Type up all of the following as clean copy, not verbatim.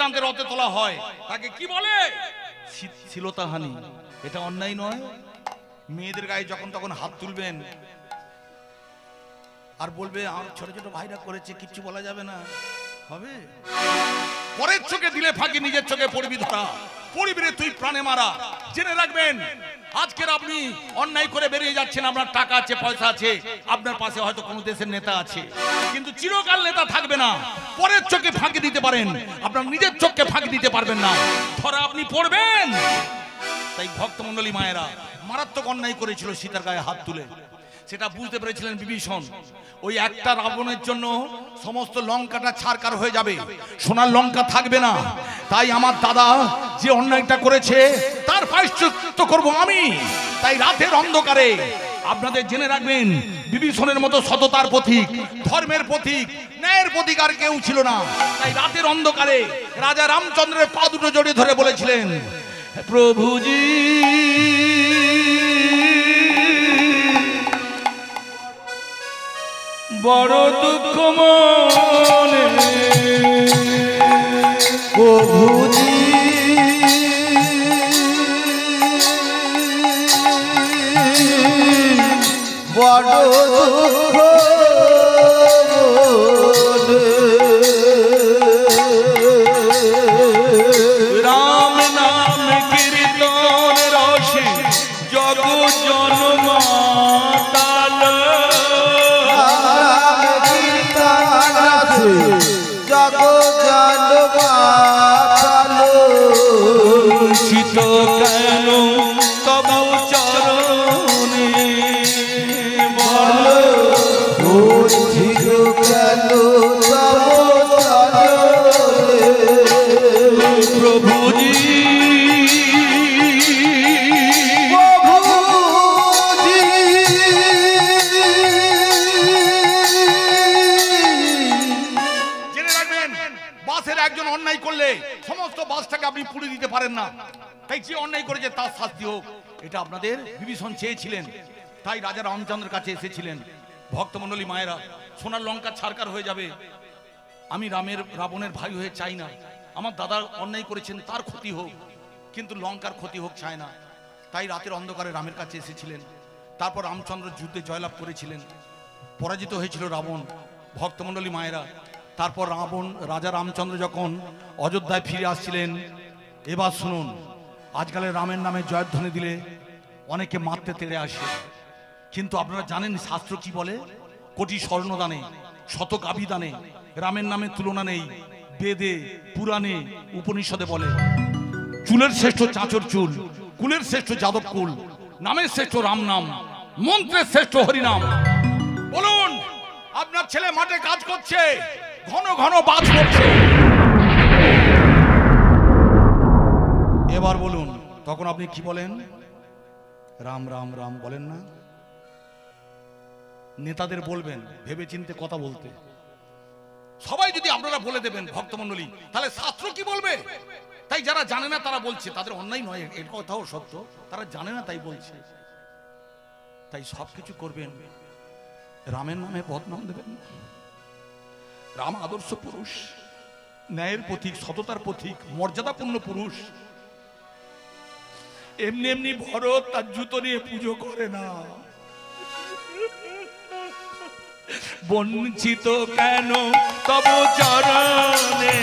কাঁদতে রথে তোলা হয় তাকে কি বলে? শ্লীলতাহানি। এটা অন্যায় নয়? মেয়েদের গায়ে যখন তখন হাত তুলবেন আর বলবে আর ছোট ছোট ভাইরা করেছে, কিচ্ছু বলা যাবে না, হবে? পরের চোখে দিলে ফাঁকি, নিজের চোখে পড়বি ধরা, পড়বি রে তুই প্রাণে মারা। জেনে রাখবেন, আজকের আপনি অন্যায় করে বেরিয়ে যাচ্ছেন, আপনার টাকা আছে, পয়সা আছে, আপনার পাশে হয়তো কোনো দেশের নেতা আছে, কিন্তু চিরকাল নেতা থাকবে না। পরের চোখে ফাঁকি দিতে পারেন, আপনার নিজের চোখকে ফাঁকি দিতে পারবেন না, ধরা আপনি পড়বেন। তাই ভক্তমণ্ডলী মায়েরা মারাত্মক অন্যায় করেছিল সীতার গায়ে হাত তুলে, সেটা বুঝতে পেরেছিলেন বিভীষণ। ওই একটা রাবণের জন্য সমস্ত লঙ্কাটা ছারকার হয়ে যাবে, সোনার লঙ্কা থাকবে না। তাই আমার দাদা যে অন্যায়টা করেছে তার প্রায়শ্চিত্ত করব আমি। তাই রাতের অন্ধকারে আপনাদের জেনে রাখবেন, বিভীষণের মতো সততার পথিক, ধর্মের পথিক, ন্যায়ের পথিক আর কেউ ছিল না। তাই রাতের অন্ধকারে রাজা রামচন্দ্রের পা দুটো জড়িয়ে ধরে বলেছিলেন, প্রভুজি বড় দুঃখ মনে, প্রভুজি বড় দুঃখ রাম নাম কীর্তন রসে জগৎ জনমাতাল, শীত কেন তব চরণে বল, প্রভুজি একজন অন্যায় করলে সমস্ত বাসটাকে আপনি পুড়ে দিতে পারেন না। তাই যে অন্যায় করেছে তার শাস্তি হোক, এটা আপনাদের বিভীষণ চেয়েছিলেন। তাই রাজা রামচন্দ্রের কাছে এসেছিলেন। ভক্তমণ্ডলী মায়েরা, সোনার লঙ্কা ছারকার হয়ে যাবে, আমি রাবণের ভাই হয়ে চাই না। আমার দাদা অন্যায় করেছেন, তার ক্ষতি হোক, কিন্তু লঙ্কার ক্ষতি হোক চায় না। তাই রাতের অন্ধকারে রামের কাছে এসেছিলেন। তারপর রামচন্দ্র যুদ্ধে জয়লাভ করেছিলেন, পরাজিত হয়েছিল রাবণ। ভক্তমণ্ডলী মায়েরা, তারপর রাজা রামচন্দ্র যখন অযোধ্যায় ফিরে আসছিলেন, এবার শুনুন, আজকালের রামের নামে জয়ধ্বনি দিলে অনেকে মারতে তেড়ে আসে, কিন্তু আপনারা জানেন শাস্ত্র কি বলে? কোটি স্বর্ণদানে, শতক আবিদানে রামের নামে তুলনা নেই। বেদে, পুরাণে, উপনিষদে বলে, চুলের শ্রেষ্ঠ চাঁচর চুল, কুলের শ্রেষ্ঠ যাদব কুল, নামের শ্রেষ্ঠ রাম নাম, মন্ত্রের শ্রেষ্ঠ হরিনাম। বলুন, আপনার ছেলে মাঠে কাজ করছে, ঘন ঘন বাজ পড়ছে, এবার বলুন তখন আপনি কি বলেন? রাম রাম রাম বলেন না? নেতাদের বলবেন ভেবে চিন্তে কথা বলতে। সবাই যদি আপনারা বলে দেবেন ভক্তমণ্ডলী, তাহলে শাস্ত্র কি বলবে? তাই যারা জানে না তারা বলছে, তাদের অন্যায় নয়, এর কথাও সত্য, তারা জানে না তাই বলছে। তাই সবকিছু করবেন, রামের নামে বদনাম দেবেন। রাম আদর্শ পুরুষ, ন্যায়ের পথিক, সততার পথিক, মর্যাদাপূর্ণ পুরুষ। এমনি এমনি ভরত তার জুতো নিয়ে পুজো করে না। বঞ্চিত কেন তব চরণে,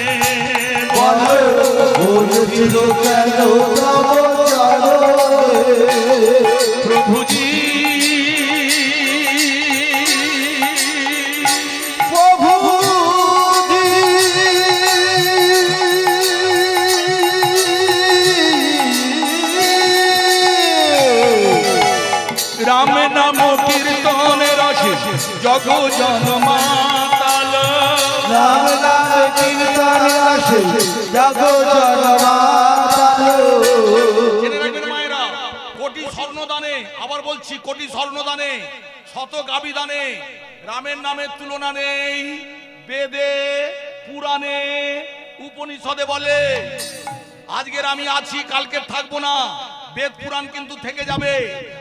বঞ্চিত কেন তব চরণে, প্রভুজি রাম নাম কীর্তন রসে জগ জনমাতাল, রাম নাম কীর্তন রসে জগ জনমাতাল। জেনে রাখবেন মায়েরা, কোটি স্বর্ণদানে, আবার বলছি কোটি স্বর্ণদানে, শতক আবিদানে রামের নামের তুলনা নেই। বেদে, পুরাণে, উপনিষদে বলে। আজকের আমি আছি, কালকে থাকবো না, বেদ পুরাণ কিন্তু থেকে যাবে।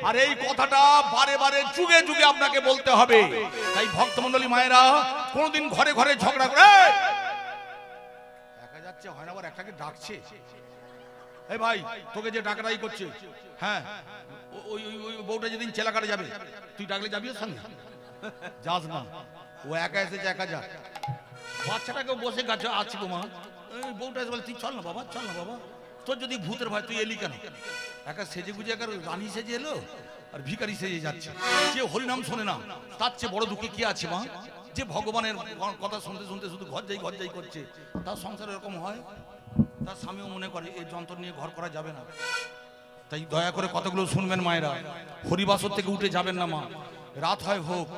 আর এই কথাটা বারে বারে যুগে যুগে আপনাকে বলতে হবে। তাই ভক্তমণ্ডলী মায়েরা, কোনদিন ঘরে ঘরে ঝগড়া করে ইচ্ছে হয় না, আবার একটাকে ডাকছে। এই ভাই, তোকে যে ডাকাডাকি করছে, হ্যাঁ ওই ওই বউটা যেদিন চেলাকাটে যাবে, তুই ডাকলে যাবি ওর সঙ্গে? যাস না, ও একা এসেছে, একা যা। বাচ্চাটাকে বসে গাছে আছে গো মা, বউটা এসে বলে তুই চল না বাবা, চল না বাবা, তোর যদি ভূতের ভয় তুই এলি কেন? একা সেজে গুজে একা রানী সেজে এলো আর ভিখারি সেজে যাচ্ছে। যে হরিনাম শোনে না তার চেয়ে বড় দুঃখে কি আছে মা? যে ভগবানের কথা শুনতে শুনতে শুধু ঘর যাই করছে, তার সংসার এরকম হয়। তার স্বামীও মনে করে এই যন্ত্র নিয়ে ঘর করা যাবে না। তাই দয়া করে কথাগুলো শুনবেন মায়েরা, হরিবাসর থেকে উঠে যাবেন না মা। রাত হয় হোক,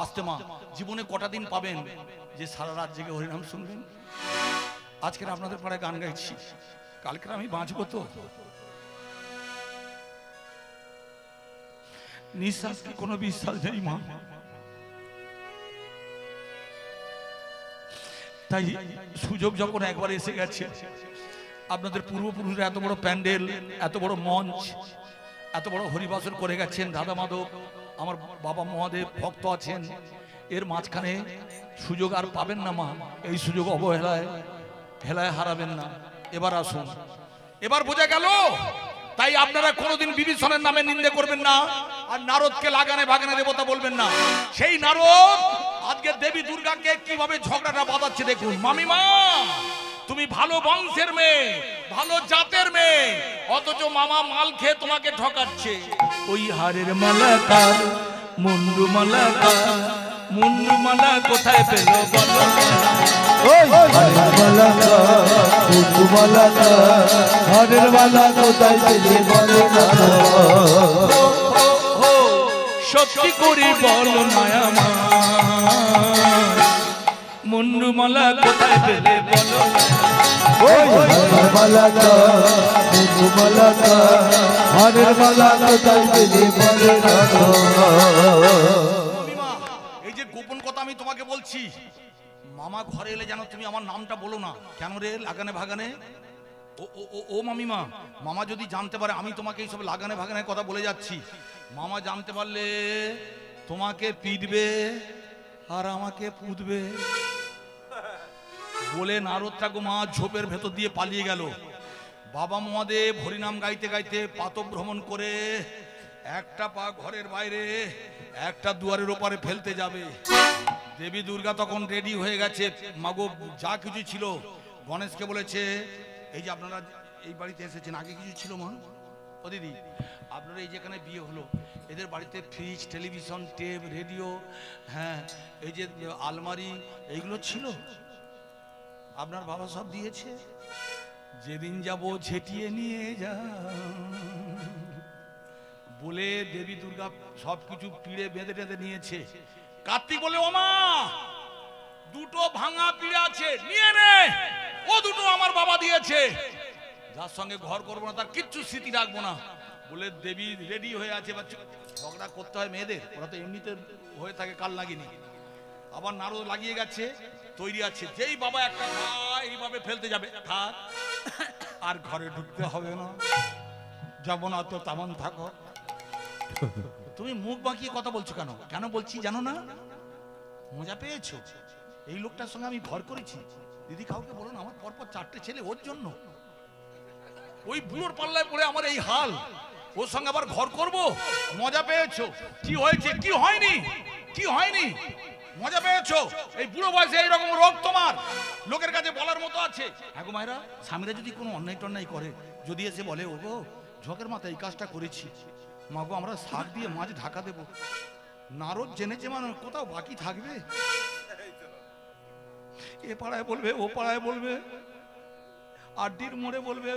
আসতে মা, জীবনে কটা দিন পাবেন যে সারা রাত জেগে হরিনাম শুনবেন? আজকের আপনাদের পাড়ায় গান গাইছি, কালকে আমি বাঁচবো তো? নিঃশ্বাস কি কোনো বিশ্বাস নেই মা। তাই সুযোগ যখন একবার এসে গেছে, আপনাদের পূর্বপুরুষরা এত বড় প্যান্ডেল, এত বড় মঞ্চ, এত বড় হরিবাসর করে গেছেন, রাধা মাধব, আমার বাবা মহাদেব ভক্ত আছেন, এর মাঝখানে সুযোগ আর পাবেন না মা। এই সুযোগ অবহেলায় হেলায় হারাবেন না। এবার আসুন, এবার বোঝা গেল। তাই আপনারা কোনোদিন বিভীষণের নামে নিন্দে করবেন না, আর নারদকে লাগানে ভাগানে দেবতা বলবেন না। সেই নারদ আজকে দেবী দুর্গাকে কিভাবে ঝগড়াটা বাঁধাচ্ছে দেখুন। মামিমা, তুমি ভালো বংশের মেয়ে, ভালো জাতের মেয়ে, অথচ মামা মাল খেয়ে তোমাকে ঠকাচ্ছে। ওই হারের মালাকা, মুন্ডু মালাকা, মুন্ডু মালা কোথায় পেল বলো? হারের মালাকা, মুন্ডু মালাকা, হারের মালা কোথায় পেলে বলো না? সত্যি করে বলো মায়ামা, মুন্ডু মালা কোথায় পেলে বলো? হারের মালাকা, মুন্ডু মালাকা, হারের মালা কোথায় পেলে বলো না? এই যে গোপন কথা আমি তোমাকে বলছি, মামা ঘরে এলে যেন তুমি আমার নামটা বলো না। কেন রে লাগানে ভাগানে? ও মামিমা, মামা যদি জানতে পারে আমি তোমাকে এইসব লাগানে ভাগানে কথা বলে যাচ্ছি, মামা জানতে পারলে তোমাকে পিটবে আর আমাকে পুঁতবে বলে নারদটা গো মা ঝোপের ভেতর দিয়ে পালিয়ে গেল। বাবা মহাদেব হরিনাম গাইতে গাইতে পাতভ্রমণ করে একটা পা ঘরের বাইরে, একটা দুয়ারের ওপারে ফেলতে যাবে। দেবী দুর্গা তখন রেডি হয়ে গেছে। মাগো যা কিছু ছিল গণেশকে বলেছে, এই যে আপনারা এই বাড়িতে এসেছেন, আগে কিছু ছিল মা? ও দিদি, আপনারা এই যেখানে বিয়ে হলো, এদের বাড়িতে ফ্রিজ, টেলিভিশন, টেপ, রেডিও, হ্যাঁ এই যে আলমারি, এইগুলো ছিল? আপনার বাবা সব দিয়েছে? যেদিন যাব ঝেঁটিয়ে নিয়ে যা বলে দেবী দুর্গা সবকিছু পিড়ে বেঁধে টেঁধে নিয়েছে। কার্তিক বলে, ও মা, দুটো ভাঙা পিড়ে আছে, নিয়ে নে, ও দুটো আমার বাবা দিয়েছে, যার সঙ্গে ঘর করবো না তার কিচ্ছু স্মৃতি রাখবো না বলে দেবী রেডি হয়ে আছে। ঝগড়া করতে হয় মেয়েদের, ওরা তো এমনিতে হয়ে থাকে কাল লাগিনি। আবার নারদ লাগিয়ে গেছে, তৈরি আছে। যেই বাবা একটা এইভাবে ফেলতে যাবে, থাক আর ঘরে ঢুকতে হবে না, যেমন অত তেমন থাকো। তুমি মুখ বাঁকিয়ে কথা বলছো কেন? কেন বলছি জানো না? মজা পেয়েছো? এই লোকটার সঙ্গে আমি ঘর করেছি। দিদি কাউকে বলো না, আমার পরপর 4টে ছেলে ওর জন্য। ওই বুড়োর পাল্লায় পড়ে আমার এই হাল, ওর সঙ্গে আবার ঘর করব। মজা পেয়েছো? কি হয়েছে? কি হয়নি? কি হয়নি? মজা পেয়েছো? এই বুড়ো বয়সে এইরকম রোগ তোমার লোকের কাছে বলার মতো আছে? হ্যাঁ গো মায়েরা, স্বামীরা যদি কোনো অন্যায় টন্যায় করে, যদি এসে বলে ও গো ঝোঁকের মাথায় এই কাজটা করেছি, মাগো আমরা শাক দিয়ে মাছ ঢাকা দেবো, নারদ জেনেছে মানে কোথাও বাকি থাকবে? এ পাড়ায় বলবে, ও পাড়ায় বলবে, আড্ডির মোড়ে বলবে,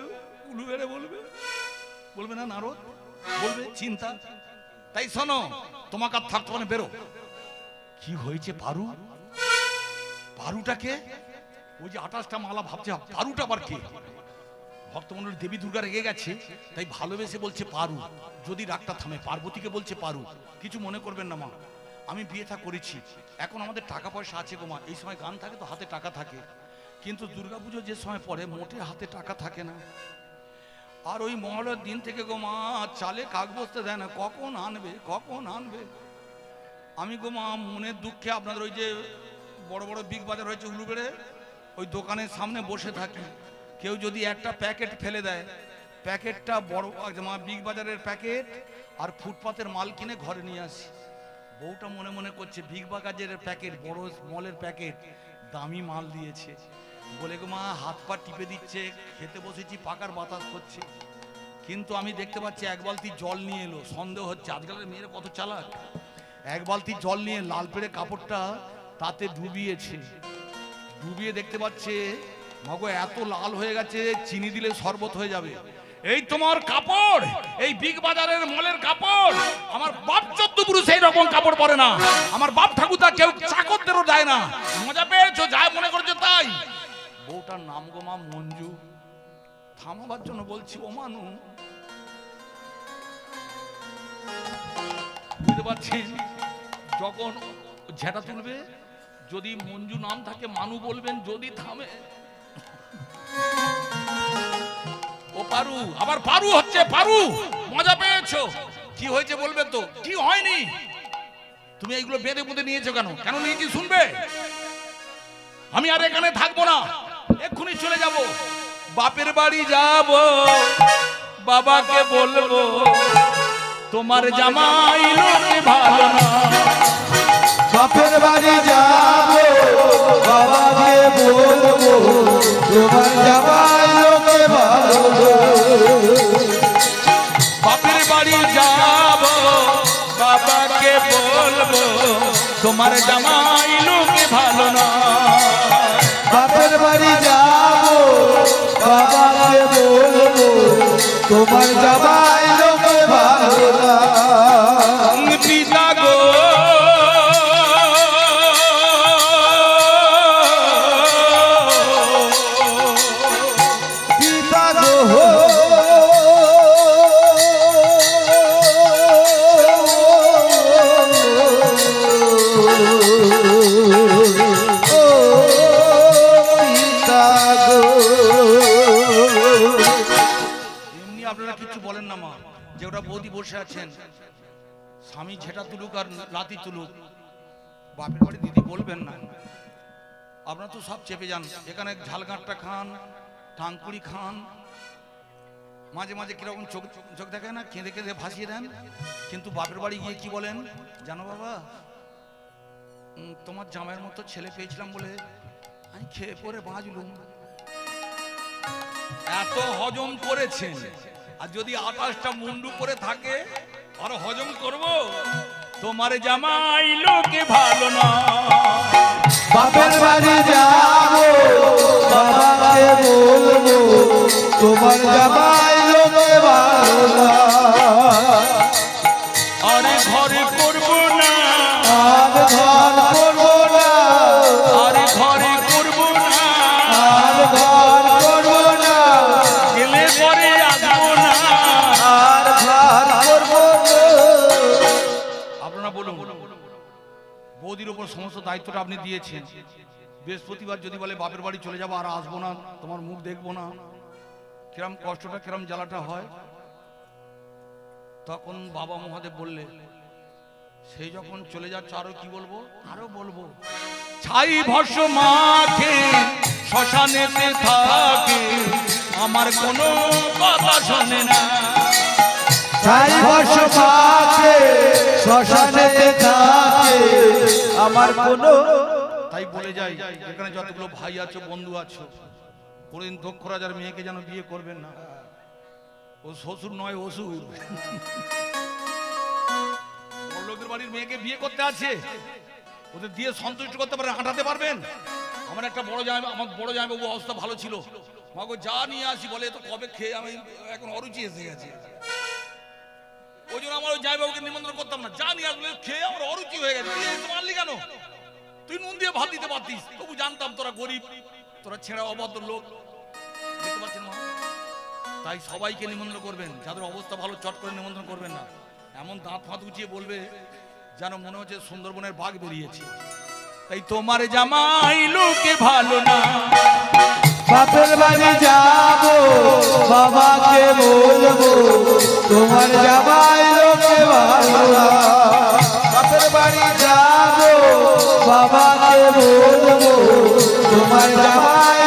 উলুবেড়ে বলবে, বলবে না নারদ? বলবে, চিন্তা। তাই শোনো, তোমাকে আর থাকতে মানে বেরো। কি হয়েছে পারু? পারুটাকে ওই যে 28টা মালা ভাবছে, পারুটা আবার কে? ভক্তমণ্ডলী দেবী দুর্গা রেগে গেছে, তাই ভালোবেসে বলছে পারু। যদি রাগটা থামে, পার্বতীকে বলছে পারু। কিছু মনে করবেন না মা, আমি বিয়েটা করেছি, এখন আমাদের টাকা পয়সা আছে গো মা। এই সময় গান থাকে তো হাতে টাকা থাকে, কিন্তু দুর্গাপুজো যে সময় পড়ে মোটে হাতে টাকা থাকে না। আর ওই মহলের দিন থেকে গো মা চালে কাক বসতে দেয় না, কখন আনবে কখন আনবে। আমি গো মা মনের দুঃখে আপনাদের ওই যে বড় বড় বিগ বাজার হয়েছে উলুবেড়ে, ওই দোকানের সামনে বসে থাকি, কেউ যদি একটা প্যাকেট ফেলে দেয়, প্যাকেটটা বড় বিগ বাজারের প্যাকেট আর ফুটপাতের মাল কিনে ঘরে নিয়ে আসি। বউটা মনে মনে করছে বিগ বাজারের প্যাকেট, বড় মলের প্যাকেট, দামি মাল দিয়েছে বলে গো মা হাত পা টিপে দিচ্ছে, খেতে বসেছি পাকার বাতাস করছে। কিন্তু আমি দেখতে পাচ্ছি এক বালতি জল নিয়ে এলো, সন্দেহ হচ্ছে আজকালের মেয়েরা কত চালাক। এক বালতি জল নিয়ে লাল পেড়ে কাপড়টা তাতে ডুবিয়েছে, ডুবিয়ে দেখতে পাচ্ছে মাগো এত লাল হয়ে গেছে, চিনি দিলে শরবত হয়ে যাবে। এই তোমার কাপড়, এই বিগ বাজারের মলের কাপড়, আমার বাপ চোদ্দ পুরুষ এই রকম কাপড় পরে না, আমার বাপ ঠাকুরদা কেউ চাকরদেরও দেয় না। মজা পেয়েছো, যা মনে করছো তাই। বউটার নাম গো মা মঞ্জু। থামাবার জন্য বলছি, ও মানু বুঝতে পারছেন, যখন ঝেঁটা তুলবে যদি মঞ্জু নাম থাকে মানু বলবেন, যদি থামে ও পারু, আবার পারু হচ্ছে পারু। মজা পেয়েছো, কি হয়েছে বলবে তো, কি হয়নি। তুমি এইগুলো বেঁধে বুঁধে নিয়েছো কেন, কেন নিয়েছি শুনবে? আমি আর এখানে থাকবো না, এক্ষুনি চলে যাব, বাপের বাড়ি যাব, বাবাকে বলবো তোমার জামাই লোকে ভালো না। বাপের বাড়ি যাব, বাবাকে বলবো তোমার জামাই লোকে ভালো না। বাপের বাড়ি যাব, বাবাকে বলবো তোমার জামাই লোকে ভালো না। বাপের বাড়ি যাব, বাবাকে বলবো তোমার জামাই লোকে ভালো না। পিতা গো পিতা গো আপনারা কিছু বলেন না মা, যে ওটা বৌদি বসে আছেন, স্বামী ঝেঁটা তুলুক আর লাতি তুলুক, বাপের বাড়ি দিদি বলবেন না। আপনারা তো সব চেপে যান, এখানে ঝালগাঁটটা খান, টাঙ্কুড়ি খান, মাঝে মাঝে কিরকম চোখ চোখ দেখে না, কেঁদে কেঁদে ভাসিয়ে দেন। কিন্তু বাপের বাড়ি গিয়ে কি বলেন জানো বাবা, তোমার জামাইয়ের মতো ছেলে পেয়েছিলাম বলে আমি খেয়ে পরে বাঁচলুম। এত হজম করেছেন, আর যদি 28টা মুন্ডু করে থাকে আর হজম করব, তোমার জামাই লোকে ভালো না। বাপের বাড়ি যাব, বাবাকে বলবো তোমার জামাই লোকে ভালো না। আরে ঘরে করবো না, আর ঘর করবো না, আরে ঘরে করবো না, আর ঘর করবো না, গেলে পরে আসবো না, আর ঘর করবো না। আপনারা বলুন, বৌদির উপর সমস্ত দায়িত্বটা আপনি দিয়েছেন। বৃহস্পতিবার যদি বলে বাপের বাড়ি চলে যাবো আর আসবো না, তোমার মুখ দেখবো না, কিরম কষ্টটা কিরম জ্বালাটা হয়। তখন বাবা মহাদেব বললে, সেই যখন চলে যাচ্ছে আরো কি বলবো, আরো বলবো, ছাই ভস্য মাখে শ্মশানেতে থাকে, আমার কোনো কথা শোনে না। ছাই ভস্য মাখে শ্মশানেতে থাকে, আমার কোনো। তাই বলে যাই, এখানে যতগুলো ভাই আছো, বন্ধু আছো, কোনদিন দক্ষ রাজার মেয়েকে যেন বিয়ে করবেন না। ও শ্বশুর নয়, অসুর। লোকের বাড়ির মেয়েকে বিয়ে করতে আছে, ওদের দিয়ে সন্তুষ্ট করতে পারেন, হাঁটাতে পারবেন। আমার একটা বড় জামাইবাবু অবস্থা ভালো ছিল, মাগো যা নিয়ে আসি বলে তো কবে খেয়ে আমি এখন অরুচি এসে গেছে। ওই জন্য আমার ওই জামাইবাবুকে নিমন্ত্রণ করতাম না, যা নিয়ে আসলে খেয়ে আমার অরুচি হয়ে গেছে। মারলি কেন, তুই নুন দিয়ে ভাত দিতে পারতিস, তবু জানতাম তোরা গরিব, তোরা ছেঁড়া অভদ্র লোক। দেখতে পাচ্ছেন মা, তাই সবাইকে নিমন্ত্রণ করবেন, যাদের অবস্থা ভালো চট করে নিমন্ত্রণ করবেন না। এমন দাঁত ফাঁত উঁচিয়ে বলবে যেন মনে হচ্ছে সুন্দরবনের বাঘ বেরিয়েছে। তাই তোমার জামাই লোকে ভালো না। বাপের বাড়ি যাব, বাবাকে বলবো তোমার জামাই লোকে ভালো না। বাপের বাড়ি যাব, বাবাকে বলবো তোমার জামাই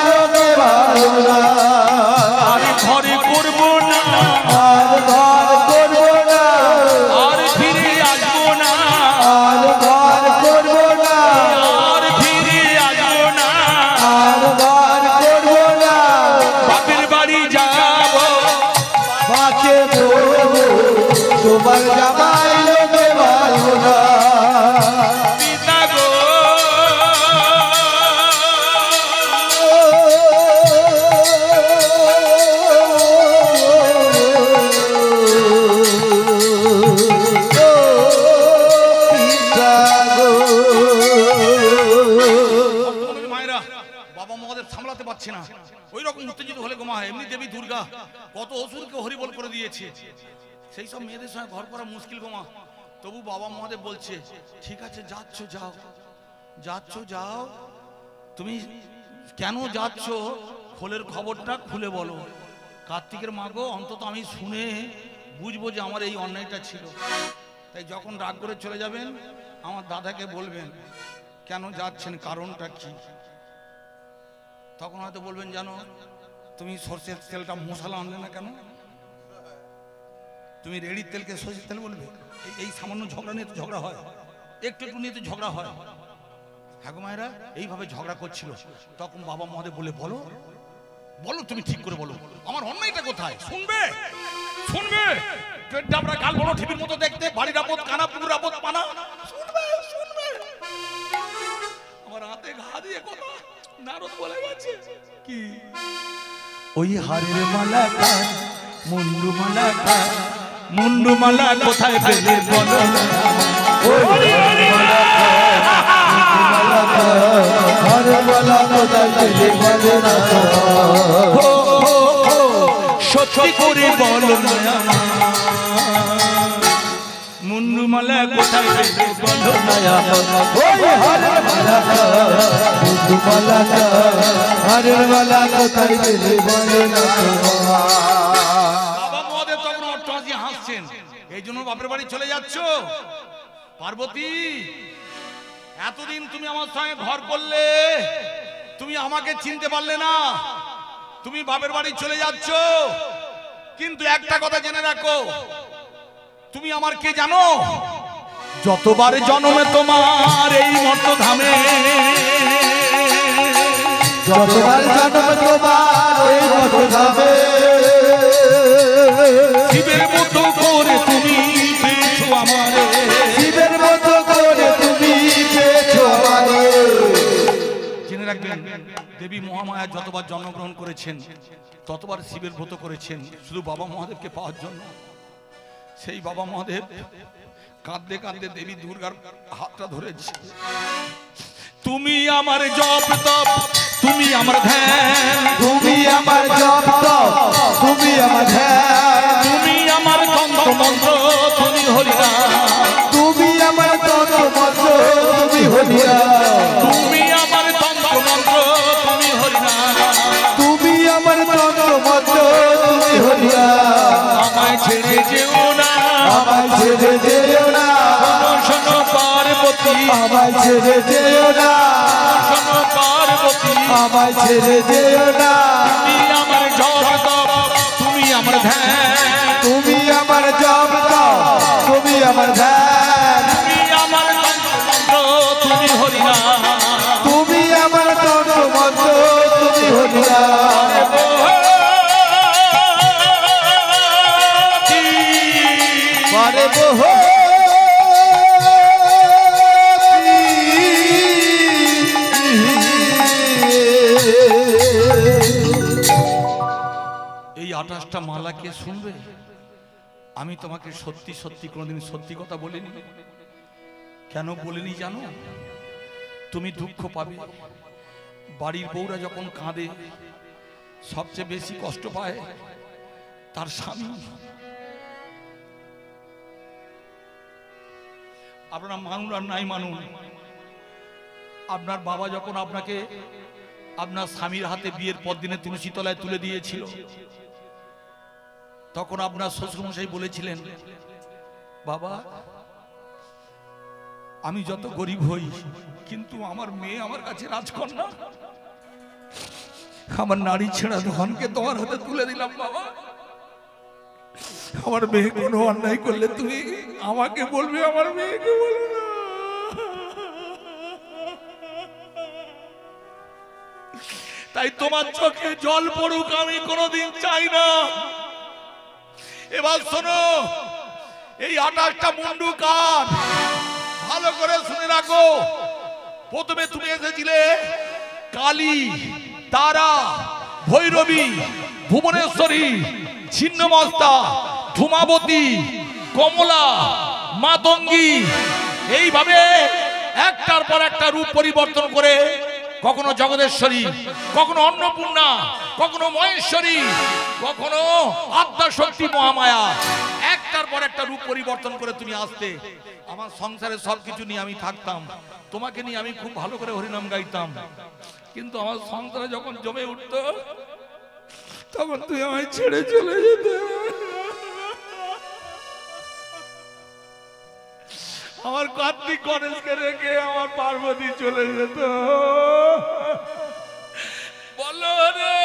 পারছে না, ওই রকম উত্তেজিত হলে গোমা এমনি দেবী দুর্গা কত অসুরকে হরিবল করে দিয়েছে, সেই সব মেয়েদের সঙ্গে ঘর করা মুশকিল গোমা। তবু বাবা মহাদেব বলছে ঠিক আছে যাচ্ছ যাও, যাচ্ছ যাও, তুমি কেন যাচ্ছ খোলের খবরটা খুলে বলো। কার্তিকের মা গো, অন্তত আমি শুনে বুঝবো যে আমার এই অন্যায়টা ছিল। তাই যখন রাগ করে চলে যাবেন আমার দাদাকে বলবেন কেন যাচ্ছেন, কারণটা কি। তখন হয়তো বলবেন জানো তুমি সর্ষের তেলটা মশলা আনলে না কেন, তুমি রেডির তেলকে সর্ষের তেল বলবে। এই সামান্য ঝগড়া নিয়ে তো ঝগড়া হয়, একটু একটু নিয়ে তো ঝগড়া হয়। হ্যাঁ গো মায়েরা এইভাবে ঝগড়া করছিল। তখন বাবা মহাদেব বলে বলো বলো, তুমি ঠিক করে বলো আমার অন্যায়টা কোথায়। শুনবে শুনবে, পেট ডাবরা গাল বড় টিভির মতো দেখতে, বাড়ির আপদ কানা পুকুর আপদ পানা, শুনবে শুনবে। আমার হাতে ঘা দিয়ে কথা নারদ বলে গেছে কি, ওই হারের মালা কার, মুন্ডু মালা কার, মুন্ডু মালা কোথায় পেলে বলো, ওই হারের মালা সত্যি করে বলো না মুন্ডু মালা কোথায় পেলে বলো না, হারের মালা কোথায় পেলে বলো না। বাবা মহাদেব তখন অট্টহাসি হাসছেন, এই জন্য বাপের বাড়ি চলে যাচ্ছ। পার্বতী এতদিন তুমি আমার সঙ্গে ঘর করলে, তুমি আমাকে চিনতে পারলে না, তুমি বাপের বাড়ি চলে যাচ্ছ। কিন্তু একটা কথা জেনে রাখো, তুমি আমার কে জানো, যতবার জন্মে তোমার এই মর্তধামে, যতবার জন্মে তোমার এই মর্তধামে, শিবের মতো করে তুমি পেয়েছো আমারে, শিবের মতো করে তুমি পেয়েছো আমারে। জেনে রাখবেন দেবী মহামায়া যতবার জন্মগ্রহণ করেছেন ততবার শিবের ব্রত করেছেন শুধু বাবা মহাদেবকে পাওয়ার জন্য। সেই বাবা মহাদেব কাঁদতে কাঁদতে দেবী দুর্গার হাতটা ধরেছে। তুমি আমার জপ তপ, তুমি আমার ধ্যান, তুমি আমার জপ তপ, তুমি আমার ধ্যান, তুমি আমার তন্ত্র মন্ত্র, তুমি হরিনাম, তুমি আমার তন্ত্র মন্ত্র, তুমি হরিনাম, তুমি আমার তন্ত্র মন্ত্র, তুমি হরিনাম, তুমি আমার তন্ত্র মন্ত্র, তুমি হরিনাম। আমায় ছেড়ে যেও না, আমায় ছেড়ে যেও না, শোনো পার্বতী, আমায় ছেড়ে যেও না, শোনো পার্বতী, আমায় ছেড়ে যেও না। তুমি আমার জপ তপ, তুমি আমার ধ্যান, তুমি আমার জপ তপ, তুমি আমার ধ্যান, তুমি আমার তন্ত্র মন্ত্র, তুমি হরিনাম, তুমি আমার তন্ত্র মন্ত্র, তুমি হরিনাম। পারে বহু এই 28টা মালা কে শুনবে? আমি তোমাকে সত্যি সত্যি কোনোদিন সত্যি কথা বলিনি। কেন বলিনি জানো? তুমি দুঃখ পাবে। বাড়ির বউরা যখন কাঁদে সবচেয়ে বেশি কষ্ট পায় তার স্বামী। আপনারা মানুন আর নাই মানুন, আপনার বাবা যখন আপনাকে আপনার স্বামীর হাতে বিয়ের পর দিনে তুলসী তলায় তুলে দিয়েছিল, তখন আপনার শ্বশুরমশাই বলেছিলেন, বাবা আমি যত গরিব হই কিন্তু আমার মেয়ে আমার কাছে রাজকন্যা, আমার নারী ছেঁড়া ধনকে তোমার হাতে তুলে দিলাম বাবা। আমার মেয়ে কোনো অন্যায় করলে তুমি আমাকে বলবে, আমার মেয়েকে বলবে না। তাই তোমার চোখে জল পড়ুক আমি কোনোদিন চাই না। এবার শোনো, এই 28টা মুন্ডু কার ভালো করে শুনে রাখো। প্রথমে তুমি এসেছিলে কালী, তারা, ভৈরবী, ভুবনেশ্বরী, ছিন্নমস্তা, ধূমাবতী, কমলা, মাতঙ্গী, এইভাবে একটার পর একটা রূপ পরিবর্তন করে কখনো জগদেশ্বরী, কখনো অন্নপূর্ণা, কখনো মহেশ্বরী, কখনো আদ্যাশক্তি মহামায়া, একটার পর একটা রূপ পরিবর্তন করে তুমি আসতে। আমার সংসারে সবকিছু নিয়ে আমি থাকতাম, তোমাকে নিয়ে আমি খুব ভালো করে হরিনাম গাইতাম, কিন্তু আমার সংসারে যখন জমে উঠতো তখন তুই আমায় ছেড়ে চলে যেতে। আমার কার্তিক গণেশকে রেখে আমার পার্বতী চলে যেত। বলো রে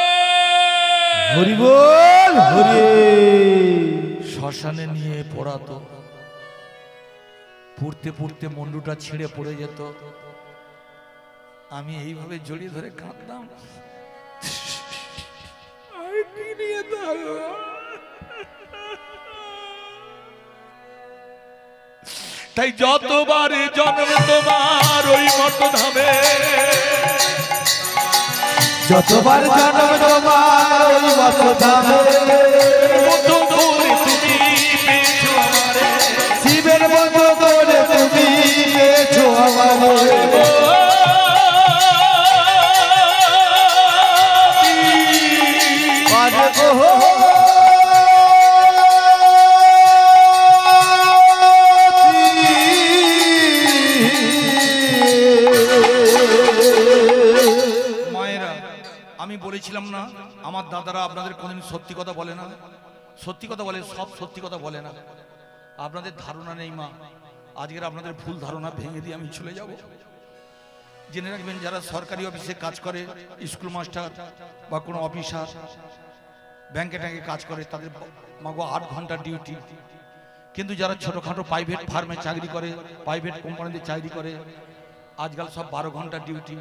হরি বল হরি। শ্মশানে নিয়ে পড়াতো, পড়তে পড়তে মুন্ডুটা ছিঁড়ে পড়ে যেত, আমি এইভাবে জড়িয়ে ধরে কাঁদতাম। কি নিয়ে তাই যতবার জন্ম তোমার ওই মত ধামে, যতবার জন্ম তোমার ওই মত ধামে, শিবের মতো করে তুমি পেয়েছো আমারে। আমি বলেছিলাম না আমার দাদারা আপনাদের কোনদিন সত্যি কথা বলে না, সত্যি কথা বলে, সব সত্যি কথা বলে না। আপনাদের ধারণা নেই মা, আজকের আপনাদের ভুল ধারণা ভেঙে দিয়ে আমি চলে যাব। জেনে রাখবেন, যারা সরকারি অফিসে কাজ করে, স্কুল মাস্টার বা কোনো অফিসার, ব্যাংকে ট্যাঙ্কে কাজ করে, তাদের মাগো 8 ঘন্টা ডিউটি। কিন্তু যারা ছোটখাটো প্রাইভেট ফার্মে চাকরি করে, প্রাইভেট কোম্পানিতে চাকরি করে, আজকাল সব 12 ঘন্টা ডিউটি।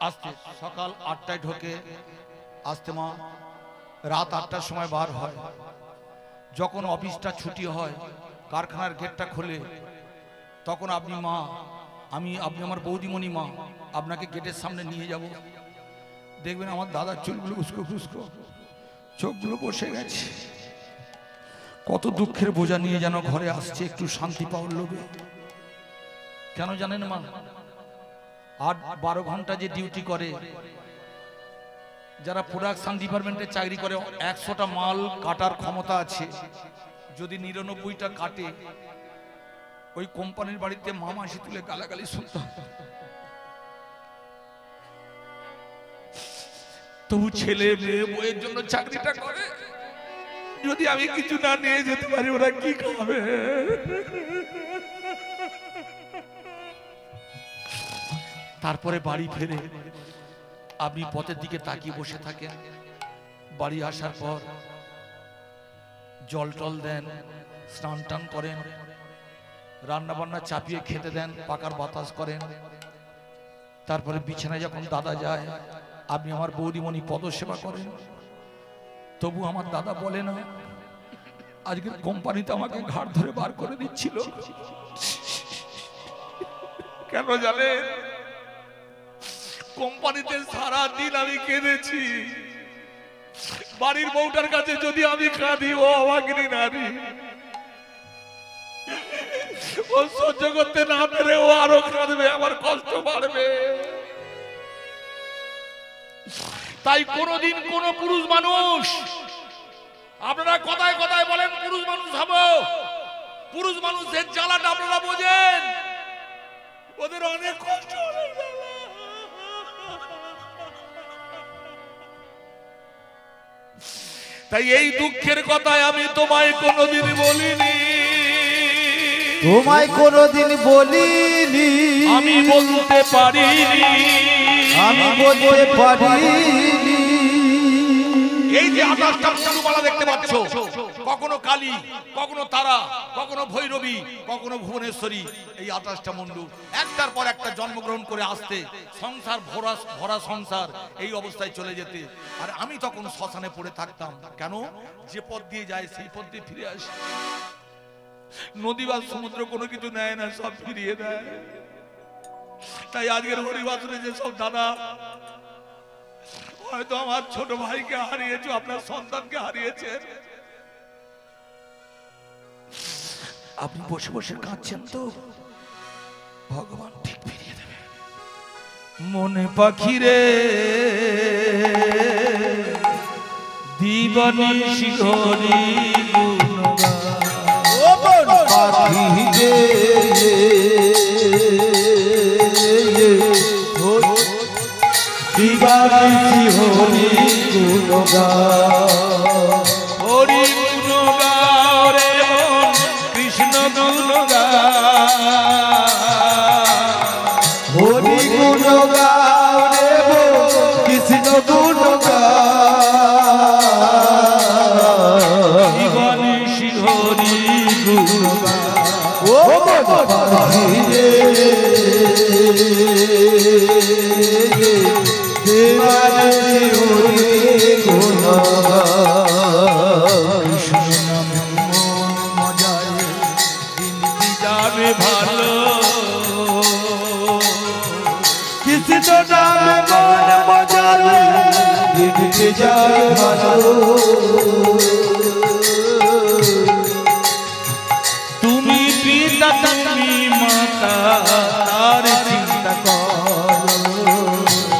আসতে সকাল 8টায় ঢোকে, আসতে মা রাত 8টার সময় বার হয়। যখন অফিসটা ছুটি হয়, কারখানার গেটটা খোলে, তখন আপনি মা, আপনি আমার বৌদিমণি মা, আপনাকে গেটের সামনে নিয়ে যাব। দেখবেন আমার দাদার চুলগুলো উস্কো ফুস্কো, চোখগুলো বসে গেছে, কত দুঃখের বোঝা নিয়ে যেন ঘরে আসছে একটু শান্তি পাওয়ার লোভে। কেন জানেন মা? 8-12 ঘন্টা যে ডিউটি করে, যারা প্রোডাকশন ডিপার্টমেন্টে চাকরি করে, 100টা মাল কাটার ক্ষমতা আছে, যদি 99টা কাটে, ওই কোম্পানির বাড়িতে মামাসি তুলে গালাগালি শুনতাম। তবু ছেলে মেয়ে বইয়ের জন্য চাকরিটা করে। যদি আমি কিছু না নিয়ে যেতে পারি, ওরা কি খাবে? তারপরে বাড়ি ফেরে আপনি পথের দিকে তাকিয়ে বসে থাকেন। বাড়ি আসার পর জল টল দেন, স্নান টান করেন, রান্না বান্না চাপিয়ে খেতে দেন, পাকার বাতাস করেন। তারপরে বিছানায় যখন দাদা যায়, আপনি আমার বৌদিমণি পদসেবা করেন। তবু আমার দাদা বলে না, আজকের কোম্পানিতে আমাকে ঘাট ধরে বার করে দিচ্ছিল। কেন জানেন? কোম্পানিতে সারা দিন আমি কেঁদেছি। বাড়ির বউটার কাছে যদি আমি কাঁদি, ও অভাগিনী নারী, ও সহ্য করতে না পেরে ও আরো কাঁদবে, আমার কষ্ট বাড়বে। তাই কোনদিন কোন পুরুষ মানুষ, আপনারা কথায় কথায় বলেন পুরুষ মানুষ হবো, পুরুষ মানুষের জ্বালাটা আপনারা বোঝেন, ওদের অনেক কষ্ট, অনেক জ্বালা। তাই এই দুঃখের কথায় আমি তোমায় কোনোদিন বলিনি, তোমায় কোনোদিন বলিনি, আমি বলতে পারিনি, আমি বলতে পারিনি। এই যে 28টা মধুমালা দেখতে পাচ্ছ, কখনো কালী, কখনো তারা, কখনো ভৈরবী, কখনো ভুবনেশ্বরী, এই 28টা মন্ডু একটার পর একটা জন্মগ্রহণ করে আসতে, সংসার ভরা ভরা সংসার এই অবস্থায় চলে যেতে। আর আমি তখন শ্মশানে পড়ে থাকতাম। কেন? যে পথ দিয়ে যায় সেই পথ দিয়ে ফিরে আসি। নদী বা সমুদ্র কোনো কিছু নেয় না, সব ফিরিয়ে দেয়। তাই আজকের হরিবাসরে যে সব দাদা, হয়তো আমার ছোট ভাইকে হারিয়েছো, আপনার সন্তানকে হারিয়েছেন, আপনি বসে বসে কাঁদছেন তো, ভগবান ঠিক ফিরিয়ে দেবে। মনে পাখিরে দিবানিশি হরি গুণগান পাখি রে দিবানিশি হরি গুণগান হরি গুণগান রে মন কৃষ্ণ গুণগান হরি গুণগান রে কৃষ্ণ গুণগান দিবানিশি হরি গুণগান ও পাখি রে দিবানিশি হরি গুণগান কৃষ্ণ নামে মন মজায় দিনটি যাবে ভালো কৃষ্ণ নামে মন মজালে দিনটি যায় ভালো তুমি পিতা তুমি মাতা তার চিন্তা করো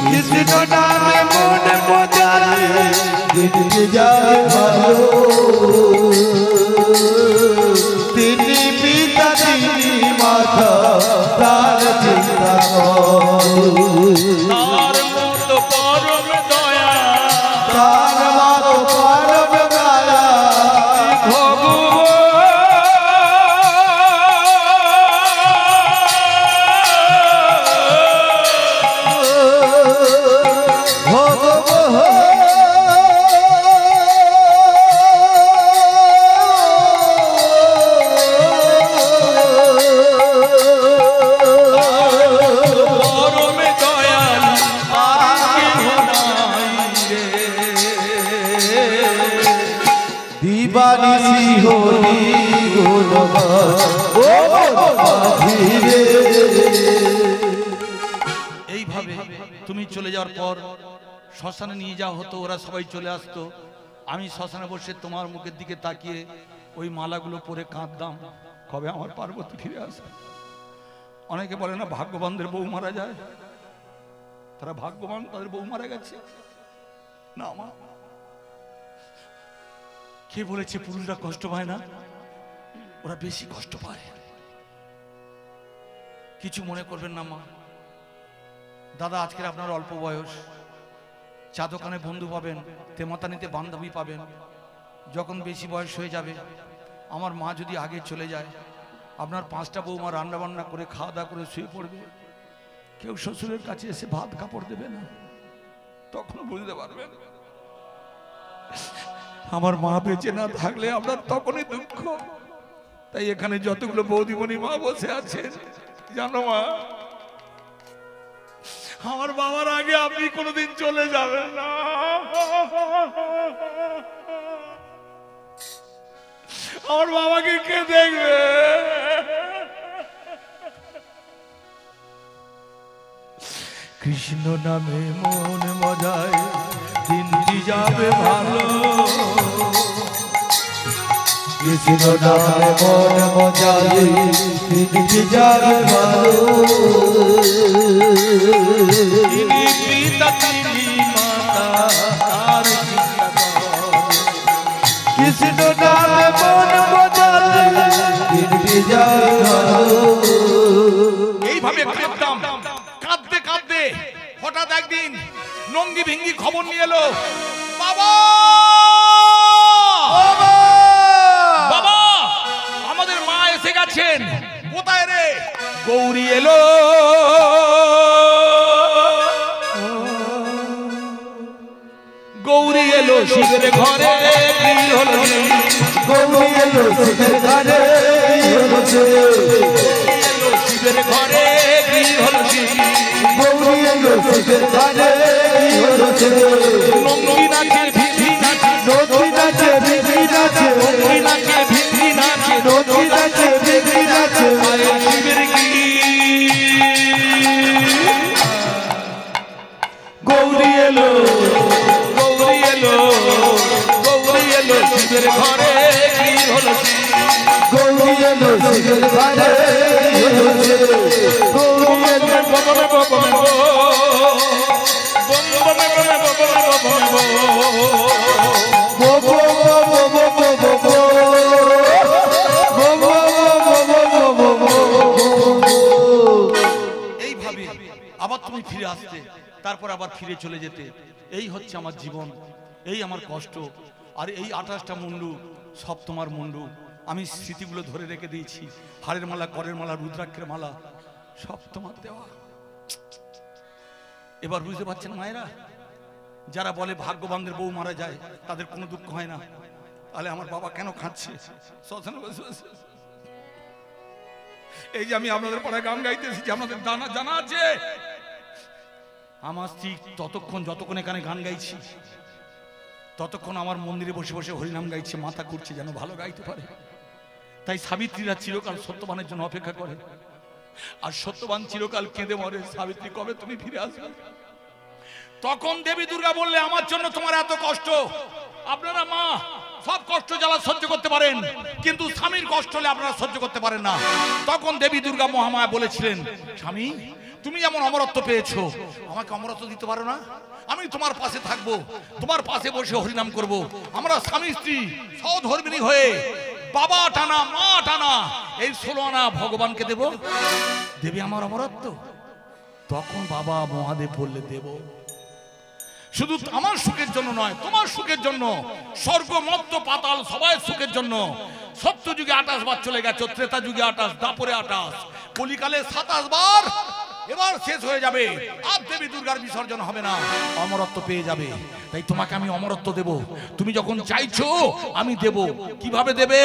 কৃষ্ণ নামে মন মজালে দিনটি যায় ভালো তিনি পিতা তিনি মাতা তার চিন্তা করো তার মতো পরম দয়া তার মতো পরম দয়া পরম দয়াল আর কেহ নাই রে দিবানিশি হরি গুণগান ও পাখি রে এইভাবে তুমি চলে যাওয়ার পর শ্মশানে নিয়ে যাওয়া হতো, ওরা সবাই চলে আসতো। আমি শ্মশানে বসে তোমার মুখের দিকে তাকিয়ে ওই মালাগুলো পরে কাঁদতাম, কবে আমার পার্বতী ফিরে আসে। অনেকে বলে না ভাগ্যবানদের বউ মারা যায়, তারা ভাগ্যবান, তাদের বউ মারা গেছে না। আমার কে বলেছে পুরুষরা কষ্ট পায় না? ওরা বেশি কষ্ট পায়। কিছু মনে করবেন না মা, দাদা আজকের আপনার অল্প বয়স, চা দোকানে বন্ধু পাবেন, তেমাতানিতে বান্ধবী পাবেন। যখন বেশি বয়স হয়ে যাবে, আমার মা যদি আগে চলে যায়, আপনার 5টা বৌমা রান্না বান্না করে খাওয়া দাওয়া করে শুয়ে পড়বে, কেউ শ্বশুরের কাছে এসে ভাত কাপড় দেবে না, তখন বুঝতে পারবেন আমার মা বেঁচে না থাকলে আপনার তখনই দুঃখ। তাই এখানে যতগুলো বৌদিমণি মা বসে আছেন, জানো মা, আমার বাবার আগে আপনি কোনোদিন চলে যাবেন না। আমার বাবাকে কে দেখবে? কৃষ্ণ নামে মন মজায় দিনটি যাবে ভালো। কৃষ্ণ নামে মন মজালে দিনটি যাবে ভালো। তিনি পিতা তিনি মাতা তার চিন্তা করো। কৃষ্ণ নামে মন মজালে দিনটি যাবে ভালো। এইভাবে কাঁদতাম, কাঁদতে কাঁদতে হঠাৎ একদিন নঙ্গি ভিঙ্গি খবর নিয়ে এলো, বাবা বাবা আমাদের মা এসে গেছেন। কোথায় রে? গৌরী এলো। গৌরী এলো শিবের ঘরে, গৌরী এলো শিবের ঘরে, শিবের ঘরে গৌরী এলো শিবের ঘরে। নঙ্গি নাচে ভিড়ি নাচে, নদী নাচে বিবি নাচে, নঙ্গি নাচে ভিড়ি নাচে, নদী নাচে বিবি নাচে। শিবের গিরি গৌরী এলো, গৌরী এলো, গৌরী এলো শিবের ঘরে। কি হলো? গৌরী এলো শিবের ঘরে, গৌরী এলো বগমে বগমে বগমে তুমি ফিরে আসতে, তারপর আবার ফিরে চলে যেতে। এই হচ্ছে আমার জীবন, এই আমার কষ্ট। আর এই 28টা মুন্ডু সব তোমার মুন্ডু। আমি স্মৃতিগুলো ধরে রেখে দিয়েছি, হাড়ের মালা, করের মালা, রুদ্রাক্ষের মালা সব তোমার দেওয়া। এবার বুঝতে পারছেন মায়েরা, যারা বলে ভাগ্যবানদের বউ মারা যায় তাদের কোনো দুঃখ হয় না, তাহলে আমার বাবা কেন কাঁদছে শ্মশানে বসে বসে? এই যে আমি আপনাদের পাড়ায় গান গাইতেছি, যে আপনাদের জানা আছে, আমার স্ত্রী ততক্ষণ যতক্ষণ এখানে গান গাইছি ততক্ষণ আমার মন্দিরে বসে বসে হরিনাম গাইছে, মাথা ঘুরছে যেন ভালো গাইতে পারে। তাই সাবিত্রীরা চিরকাল সত্যবানের জন্য অপেক্ষা করে, আর সত্যবান চিরকাল কেঁদে মরে, সাবিত্রী কবে তুমি ফিরে আসবে। তখন দেবী দুর্গা বললে, আমার জন্য তোমার এত কষ্ট, আপনারা মা সব কষ্ট জ্বালা সহ্য করতে পারেন, কিন্তু স্বামীর কষ্ট হলে আপনারা সহ্য করতে পারেন না। তখন দেবী দুর্গা মহামায়া বলেছিলেন, স্বামী তুমি যেমন অমরত্ব পেয়েছো, আমাকে অমরত্ব দিতে পারো না? আমি তোমার পাশে থাকবো, তোমার পাশে বসে হরিনাম করব। আমরা স্বামী স্ত্রী সহধর্মিণী হয়ে বাবা টানা মা টানা এই 16 আনা ভগবানকে দেব, দেবে আমার অমরত্ব। তখন বাবা মহাদেব বললে, দেব। শুধু আমার সুখের জন্য নয়, তোমার সুখের জন্য, স্বর্গ মর্ত্য পাতাল সবাই সুখের জন্য। সত্য যুগে 28 বার চলে গেছো, ত্রেতা যুগে 28, দাপরে 28, কলিকালে 27 বার। এবার শেষ হয়ে যাবে, আর দেবী দুর্গার বিসর্জন হবে না, অমরত্ব পেয়ে যাবে। তাই তোমাকে আমি অমরত্ব দেব, তুমি যখন চাইছো আমি দেব। কিভাবে দেবে?